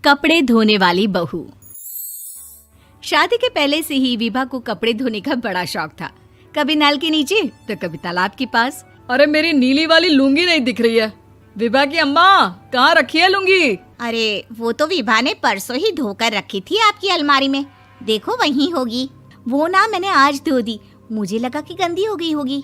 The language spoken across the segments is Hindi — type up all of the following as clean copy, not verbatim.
कपड़े धोने वाली बहू। शादी के पहले से ही विभा को कपड़े धोने का बड़ा शौक था। कभी नल के नीचे तो कभी तालाब के पास। अरे मेरी नीली वाली लुंगी नहीं दिख रही है। विभा की अम्मा, कहाँ रखी है लुंगी? अरे वो तो विभा ने परसों ही धोकर रखी थी आपकी अलमारी में, देखो वहीं होगी। वो ना मैंने आज धो दी, मुझे लगा कि गंदी हो गई होगी।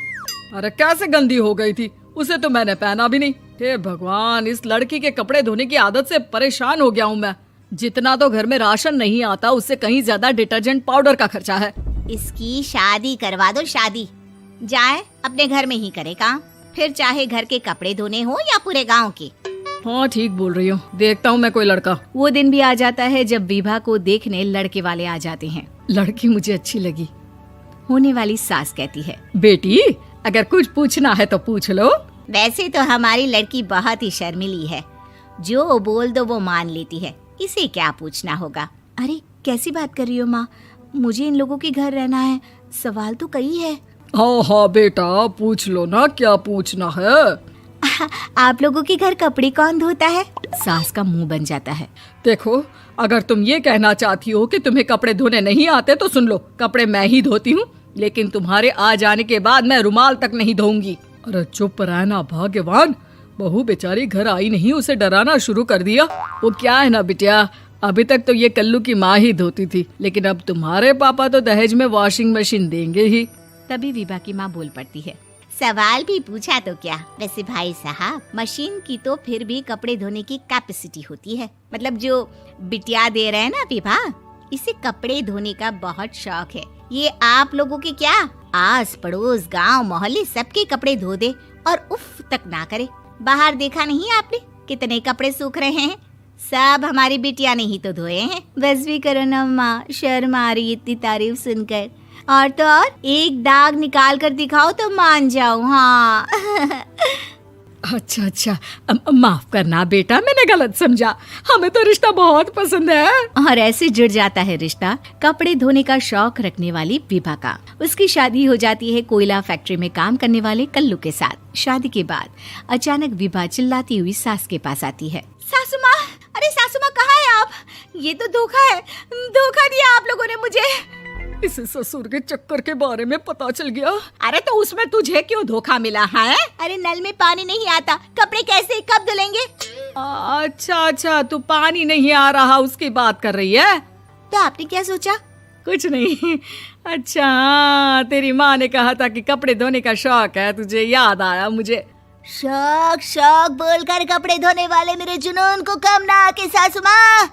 अरे कैसे गंदी हो गई थी? उसे तो मैंने पहना भी नहीं। हे भगवान, इस लड़की के कपड़े धोने की आदत से परेशान हो गया हूँ मैं। जितना तो घर में राशन नहीं आता, उससे कहीं ज्यादा डिटर्जेंट पाउडर का खर्चा है। इसकी शादी करवा दो, शादी जाए अपने घर में ही करे काम, फिर चाहे घर के कपड़े धोने हो या पूरे गांव के। हाँ ठीक बोल रही हूँ, देखता हूँ मैं कोई लड़का। वो दिन भी आ जाता है जब विभा को देखने लड़के वाले आ जाते हैं। लड़की मुझे अच्छी लगी। होने वाली सास कहती है, बेटी अगर कुछ पूछना है तो पूछ लो। वैसे तो हमारी लड़की बहुत ही शर्मीली है, जो बोल दो वो मान लेती है, इसे क्या पूछना होगा। अरे कैसी बात कर रही हो माँ, मुझे इन लोगों के घर रहना है, सवाल तो कई है। हाँ हाँ बेटा, पूछ लो ना, क्या पूछना है। आप लोगों के घर कपड़े कौन धोता है? सास का मुंह बन जाता है। देखो, अगर तुम ये कहना चाहती हो कि तुम्हें कपड़े धोने नहीं आते तो सुन लो, कपड़े मैं ही धोती हूँ, लेकिन तुम्हारे आ जाने के बाद मैं रुमाल तक नहीं धोऊंगी। अरे चुप रहना भाग्यवान, बहू बेचारी घर आई नहीं, उसे डराना शुरू कर दिया। वो क्या है ना बिटिया, अभी तक तो ये कल्लू की माँ ही धोती थी, लेकिन अब तुम्हारे पापा तो दहेज में वॉशिंग मशीन देंगे ही। तभी विभा की माँ बोल पड़ती है, सवाल भी पूछा तो क्या। वैसे भाई साहब, मशीन की तो फिर भी कपड़े धोने की कैपेसिटी होती है। मतलब जो बिटिया दे रहे हैं ना विभा, इसे कपड़े धोने का बहुत शौक है। ये आप लोगों के क्या, आस पड़ोस गांव मोहल्ले सबके कपड़े धो दे और उफ तक ना करे। बाहर देखा नहीं आपने कितने कपड़े सूख रहे हैं? सब हमारी बिटिया ने ही तो धोए हैं। बस भी करो ना माँ, शर्म आ रही इतनी तारीफ सुनकर। और तो और एक दाग निकाल कर दिखाओ तो मान जाऊं। हाँ अच्छा, माफ करना बेटा, मैंने गलत समझा। हमें तो रिश्ता बहुत पसंद है। और ऐसे जुड़ जाता है रिश्ता कपड़े धोने का शौक रखने वाली विभा का। उसकी शादी हो जाती है कोयला फैक्ट्री में काम करने वाले कल्लू के साथ। शादी के बाद अचानक विभा चिल्लाती हुई सास के पास आती है। सासू माँ, अरे सासू माँ कहाँ है आप? ये तो धोखा है, धोखा दिया आप लोगों ने मुझे। इसे ससुर के चक्कर के बारे में पता चल गया। अरे तो उसमें तुझे क्यों धोखा मिला है? अरे नल में पानी नहीं आता, कपड़े कैसे कब धुलेंगे? अच्छा, तू पानी नहीं आ रहा उसकी बात कर रही है। तो आपने क्या सोचा? कुछ नहीं। अच्छा, तेरी माँ ने कहा था कि कपड़े धोने का शौक है तुझे, याद आया मुझे। शौक बोलकर कपड़े धोने वाले मेरे जुनून को कम ना आके सासू माँ,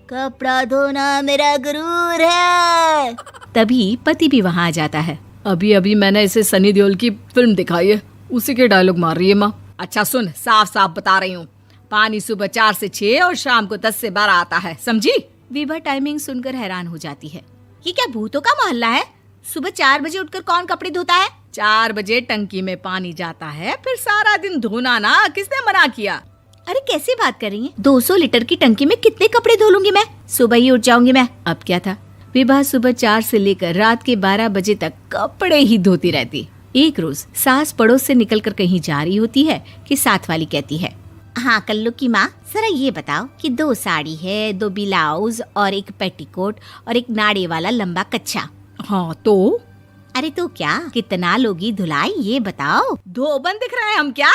कपड़ा धोना मेरा गुरूर है। तभी पति भी वहाँ आ जाता है। अभी मैंने इसे सनी देओल की फिल्म दिखाई है, उसी के डायलॉग मार रही है माँ। अच्छा सुन, साफ साफ बता रही हूँ, पानी सुबह 4 से 6 और शाम को 10 से 12 आता है, समझी? विभा टाइमिंग सुनकर हैरान हो जाती है। ये क्या भूतों का मोहल्ला है? सुबह 4 बजे उठकर कौन कपड़े धोता है? 4 बजे टंकी में पानी जाता है, फिर सारा दिन धोना ना, किसने मना किया? अरे कैसी बात कर रही हैं? 200 लीटर की टंकी में कितने कपड़े धो लूंगी मैं? सुबह ही उठ जाऊंगी मैं। अब क्या था, विभा सुबह 4 से लेकर रात के 12 बजे तक कपड़े ही धोती रहती। एक रोज सास पड़ोस से निकलकर कहीं जा रही होती है कि साथ वाली कहती है, हाँ कल्लू की माँ, जरा ये बताओ कि 2 साड़ी है, 2 ब्लाउज और एक पेटीकोट और एक नाड़े वाला लंबा कच्छा। हाँ तो? अरे तो क्या, कितना लोगी धुलाई ये बताओ। धोबन दिख रहे हैं हम क्या?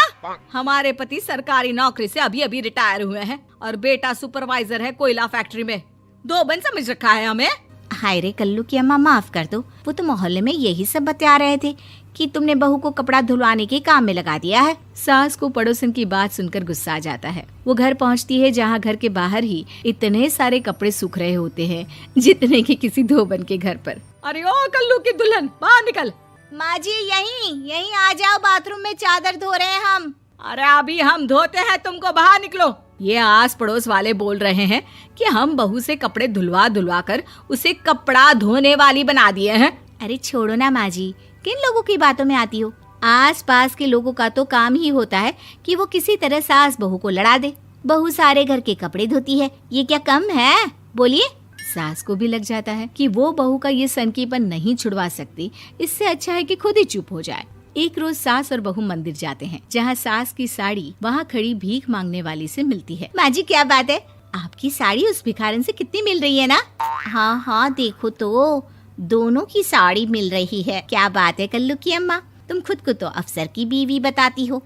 हमारे पति सरकारी नौकरी से अभी रिटायर हुए हैं और बेटा सुपरवाइजर है कोयला फैक्ट्री में। धोबन समझ रखा है हमें? हाय रे कल्लू की अम्मा, माफ कर दो, वो तो मोहल्ले में यही सब बता रहे थे कि तुमने बहू को कपड़ा धुलवाने के काम में लगा दिया है। सास को पड़ोसन की बात सुनकर गुस्सा आ जाता है। वो घर पहुंचती है जहां घर के बाहर ही इतने सारे कपड़े सूख रहे होते हैं जितने कि किसी धोबन के घर पर। अरे ओ कल्लू की दुल्हन, बाहर निकल। माँ जी यहीं आ जाओ, बाथरूम में चादर धो रहे हैं हम। अरे अभी हम धोते हैं, तुमको बाहर निकलो। ये आस पड़ोस वाले बोल रहे हैं कि हम बहू से कपड़े धुलवा कर उसे कपड़ा धोने वाली बना दिए हैं। अरे छोड़ो ना माँ जी, किन लोगों की बातों में आती हो? आस पास के लोगों का तो काम ही होता है कि वो किसी तरह सास बहू को लड़ा दे। बहू सारे घर के कपड़े धोती है, ये क्या कम है? बोलिए। सास को भी लग जाता है कि वो बहू का ये सनकीपन नहीं छुड़वा सकती, इससे अच्छा है कि खुद ही चुप हो जाए। एक रोज सास और बहू मंदिर जाते हैं, जहाँ सास की साड़ी वहाँ खड़ी भीख मांगने वाली से मिलती है। माँ जी क्या बात है, आपकी साड़ी उस भिखारन से कितनी मिल रही है ना? हाँ हाँ, देखो तो दोनों की साड़ी मिल रही है। क्या बात है कल्लू की अम्मा, तुम खुद को तो अफसर की बीवी बताती हो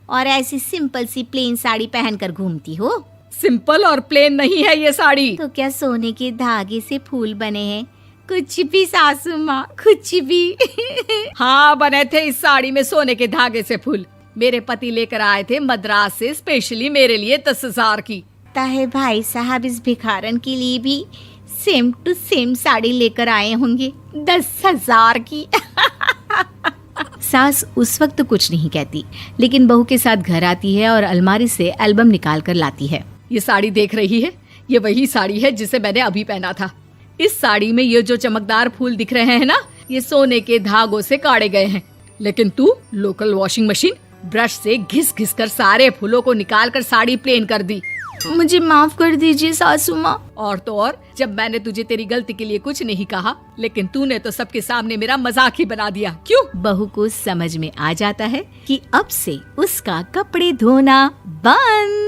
और ऐसी सिंपल सी प्लेन साड़ी पहनकर घूमती हो। सिंपल और प्लेन नहीं है ये साड़ी। तो क्या सोने के धागे से फूल बने हैं? कुछ भी सासू माँ, कुछ भी। हाँ, बने थे इस साड़ी में सोने के धागे से फूल। मेरे पति लेकर आए थे मद्रास से स्पेशली मेरे लिए 10,000 की। ताहे भाई साहब इस भिखारन के लिए भी सेम टू सेम साड़ी लेकर आए होंगे 10,000 की। सास उस वक्त तो कुछ नहीं कहती, लेकिन बहू के साथ घर आती है और अलमारी से एल्बम निकाल कर लाती है। ये साड़ी देख रही है, ये वही साड़ी है जिसे मैंने अभी पहना था। इस साड़ी में ये जो चमकदार फूल दिख रहे हैं ना, ये सोने के धागों से काढ़े गए हैं। लेकिन तू लोकल वॉशिंग मशीन ब्रश से घिस घिस कर सारे फूलों को निकाल कर साड़ी प्लेन कर दी। मुझे माफ कर दीजिए सासू माँ। और तो और, जब मैंने तुझे तेरी गलती के लिए कुछ नहीं कहा, लेकिन तूने तो सबके सामने मेरा मजाक ही बना दिया। क्यों? बहू को समझ में आ जाता है कि अब से उसका कपड़े धोना बंद।